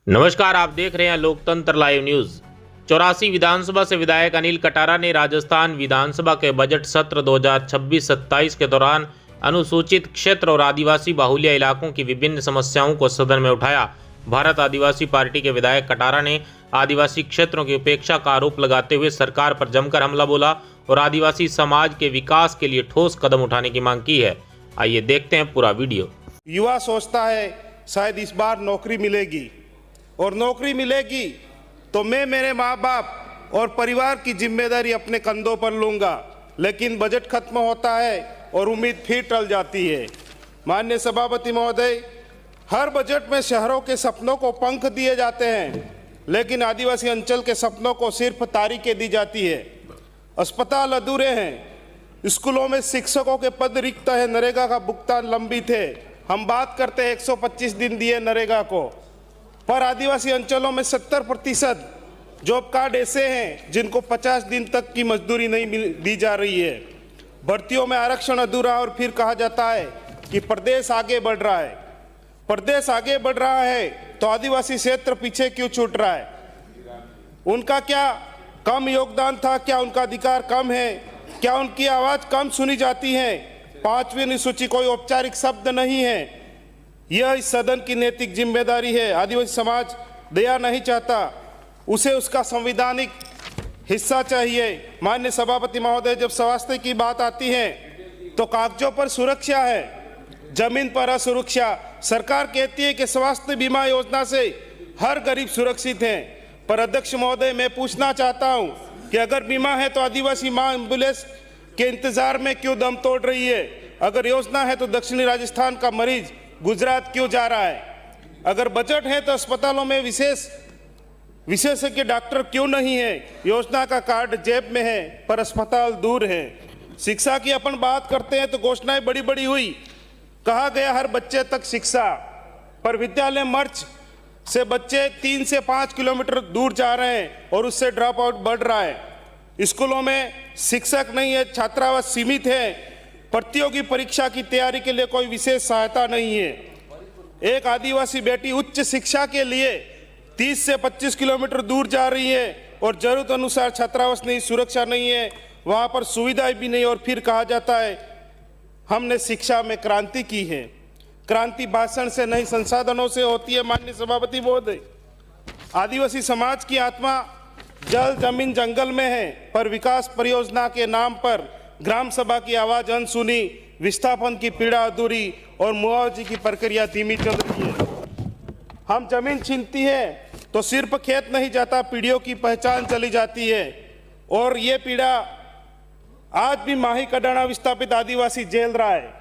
नमस्कार, आप देख रहे हैं लोकतंत्र लाइव न्यूज। 84 विधानसभा से विधायक अनिल कटारा ने राजस्थान विधानसभा के बजट सत्र 2026-27 के दौरान अनुसूचित क्षेत्र और आदिवासी बाहुल्य इलाकों की विभिन्न समस्याओं को सदन में उठाया। भारत आदिवासी पार्टी के विधायक कटारा ने आदिवासी क्षेत्रों की उपेक्षा का आरोप लगाते हुए सरकार पर जमकर हमला बोला और आदिवासी समाज के विकास के लिए ठोस कदम उठाने की मांग की है। आइए देखते हैं पूरा वीडियो। युवा सोचता है शायद इस बार नौकरी मिलेगी और नौकरी मिलेगी तो मैं मेरे माँ बाप और परिवार की जिम्मेदारी अपने कंधों पर लूँगा, लेकिन बजट खत्म होता है और उम्मीद फिर टल जाती है। माननीय सभापति महोदय, हर बजट में शहरों के सपनों को पंख दिए जाते हैं, लेकिन आदिवासी अंचल के सपनों को सिर्फ तारीखें दी जाती है। अस्पताल अधूरे हैं, स्कूलों में शिक्षकों के पद रिक्त है, नरेगा का भुगतान लंबित है। हम बात करते हैं 125 दिन दिए नरेगा को, पर आदिवासी अंचलों में 70% जॉब कार्ड ऐसे हैं जिनको 50 दिन तक की मजदूरी नहीं दी जा रही है। भर्तियों में आरक्षण अधूरा और फिर कहा जाता है कि प्रदेश आगे बढ़ रहा है। प्रदेश आगे बढ़ रहा है तो आदिवासी क्षेत्र पीछे क्यों छूट रहा है? उनका क्या कम योगदान था? क्या उनका अधिकार कम है? क्या उनकी आवाज़ कम सुनी जाती है? 5वीं अनुसूची कोई औपचारिक शब्द नहीं है। यह इस सदन की नैतिक जिम्मेदारी है। आदिवासी समाज दया नहीं चाहता, उसे उसका संवैधानिक हिस्सा चाहिए। माननीय सभापति महोदय, जब स्वास्थ्य की बात आती है तो कागजों पर सुरक्षा है, जमीन पर असुरक्षा। सरकार कहती है कि स्वास्थ्य बीमा योजना से हर गरीब सुरक्षित है, पर अध्यक्ष महोदय, मैं पूछना चाहता हूं कि अगर बीमा है तो आदिवासी मां एम्बुलेंस के इंतजार में क्यों दम तोड़ रही है? अगर योजना है तो दक्षिणी राजस्थान का मरीज गुजरात क्यों जा रहा है? अगर बजट है तो अस्पतालों में विशेषज्ञ डॉक्टर क्यों नहीं है? योजना का कार्ड जेब में है पर अस्पताल दूर है। शिक्षा की अपन बात करते हैं तो घोषणाएं बड़ी बड़ी हुई, कहा गया हर बच्चे तक शिक्षा, पर विद्यालय मर्च से बच्चे 3 से 5 किलोमीटर दूर जा रहे हैं और उससे ड्रॉप आउट बढ़ रहा है। स्कूलों में शिक्षक नहीं है, छात्रावास सीमित है, प्रतियोगी परीक्षा की तैयारी के लिए कोई विशेष सहायता नहीं है। एक आदिवासी बेटी उच्च शिक्षा के लिए 30 से 25 किलोमीटर दूर जा रही है और जरूरत अनुसार छात्रावास नहीं, सुरक्षा नहीं है, वहाँ पर सुविधाएं भी नहीं, और फिर कहा जाता है हमने शिक्षा में क्रांति की है। क्रांति भाषण से नहीं, संसाधनों से होती है। माननीय सभापति महोदय, आदिवासी समाज की आत्मा जल जमीन जंगल में है, पर विकास परियोजना के नाम पर ग्राम सभा की आवाज अनसुनी, विस्थापन की पीड़ा अधूरी और मुआवजे की प्रक्रिया धीमी चल रही है। हम जमीन छीनती है तो सिर्फ खेत नहीं जाता, पीढ़ियों की पहचान चली जाती है, और ये पीड़ा आज भी माही कडाना विस्थापित आदिवासी झेल रहा है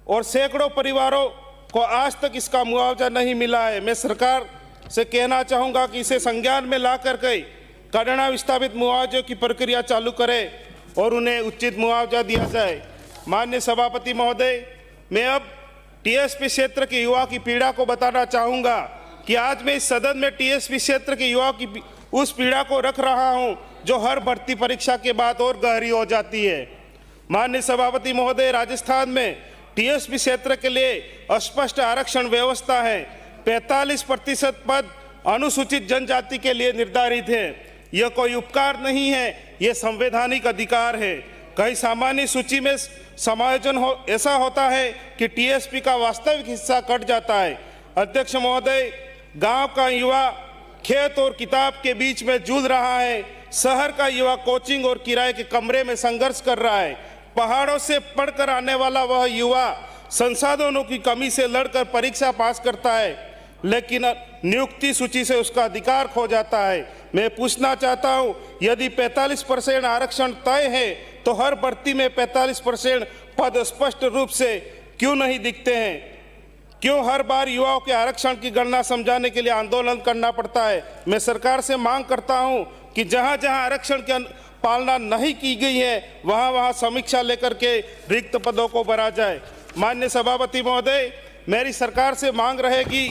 और सैकड़ों परिवारों को आज तक इसका मुआवजा नहीं मिला है। मैं सरकार से कहना चाहूँगा कि इसे संज्ञान में ला करके कडाना विस्थापित मुआवजे की प्रक्रिया चालू करे और उन्हें उचित मुआवजा दिया जाए। माननीय सभापति महोदय, मैं अब टीएसपी क्षेत्र के युवा की पीड़ा को बताना चाहूँगा कि आज मैं इस सदन में टीएसपी क्षेत्र के युवाओं की उस पीड़ा को रख रहा हूँ जो हर भर्ती परीक्षा के बाद और गहरी हो जाती है। माननीय सभापति महोदय, राजस्थान में टीएसपी क्षेत्र के लिए अस्पष्ट आरक्षण व्यवस्था है। 45% पद अनुसूचित जनजाति के लिए निर्धारित है। यह कोई उपकार नहीं है, यह संवैधानिक अधिकार है। कई सामान्य सूची में समायोजन ऐसा होता है कि टीएसपी का वास्तविक हिस्सा कट जाता है। अध्यक्ष महोदय, गांव का युवा खेत और किताब के बीच में जूझ रहा है। शहर का युवा कोचिंग और किराए के कमरे में संघर्ष कर रहा है। पहाड़ों से पढ़कर आने वाला वह युवा संसाधनों की कमी से लड़कर परीक्षा पास करता है, लेकिन नियुक्ति सूची से उसका अधिकार खो जाता है। मैं पूछना चाहता हूं, यदि 45% आरक्षण तय है तो हर भर्ती में 45% पद स्पष्ट रूप से क्यों नहीं दिखते हैं? क्यों हर बार युवाओं के आरक्षण की गणना समझाने के लिए आंदोलन करना पड़ता है? मैं सरकार से मांग करता हूं कि जहां जहां आरक्षण की पालना नहीं की गई है वहां वहां समीक्षा लेकर के रिक्त पदों को भरा जाए। माननीय सभापति महोदय, मेरी सरकार से मांग रहेगी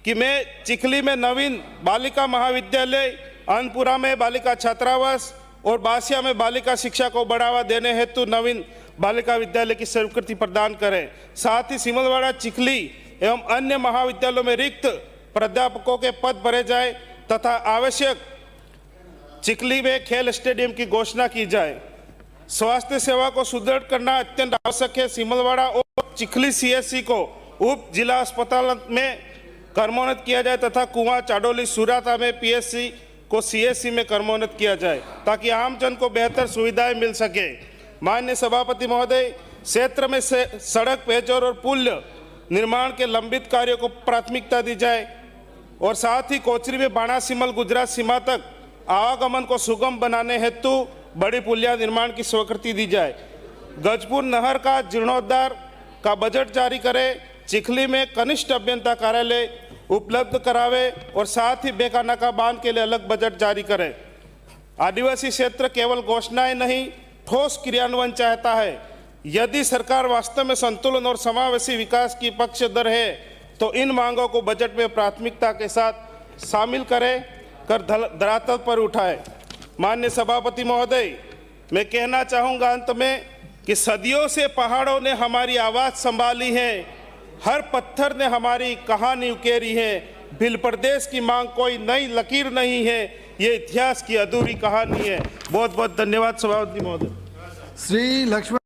कि मैं चिखली में नवीन बालिका महाविद्यालय, अनपुरा में बालिका छात्रावास और बासिया में बालिका शिक्षा को बढ़ावा देने हेतु नवीन बालिका विद्यालय की स्वीकृति प्रदान करें। साथ ही सिमलवाड़ा, चिखली एवं अन्य महाविद्यालयों में रिक्त प्राध्यापकों के पद भरे जाए तथा आवश्यक चिखली में खेल स्टेडियम की घोषणा की जाए। स्वास्थ्य सेवा को सुदृढ़ करना अत्यंत आवश्यक है। सिमलवाड़ा और चिखली सीएससी को उप जिला अस्पताल में कर्मोन्नत किया जाए तथा कुआं, चाडोली, सुराता में पीएससी को सीएससी में कर्मोन्नत किया जाए ताकि आमजन को बेहतर सुविधाएं मिल सके। माननीय सभापति महोदय, क्षेत्र में से सड़क, पेयजल और पुल निर्माण के लंबित कार्यों को प्राथमिकता दी जाए और साथ ही कोचरी में बाणासिमल गुजरात सीमा तक आवागमन को सुगम बनाने हेतु बड़ी पुलिया निर्माण की स्वीकृति दी जाए। गजपुर नहर का जीर्णोद्धार का बजट जारी करे। चिखली में कनिष्ठ अभियंता कार्यालय उपलब्ध करावे और साथ ही बेकानाका बांध के लिए अलग बजट जारी करे। आदिवासी क्षेत्र केवल घोषणाएं नहीं, ठोस क्रियान्वयन चाहता है। यदि सरकार वास्तव में संतुलन और समावेशी विकास की पक्षधर है तो इन मांगों को बजट में प्राथमिकता के साथ शामिल कर धरातल पर उठाए। माननीय सभापति महोदय, मैं कहना चाहूँगा अंत में कि सदियों से पहाड़ों ने हमारी आवाज़ संभाली है, हर पत्थर ने हमारी कहानी उकेरी है। भिल प्रदेश की मांग कोई नई लकीर नहीं है, ये इतिहास की अधूरी कहानी है। बहुत बहुत धन्यवाद सभापति महोदय। श्री लक्ष्मण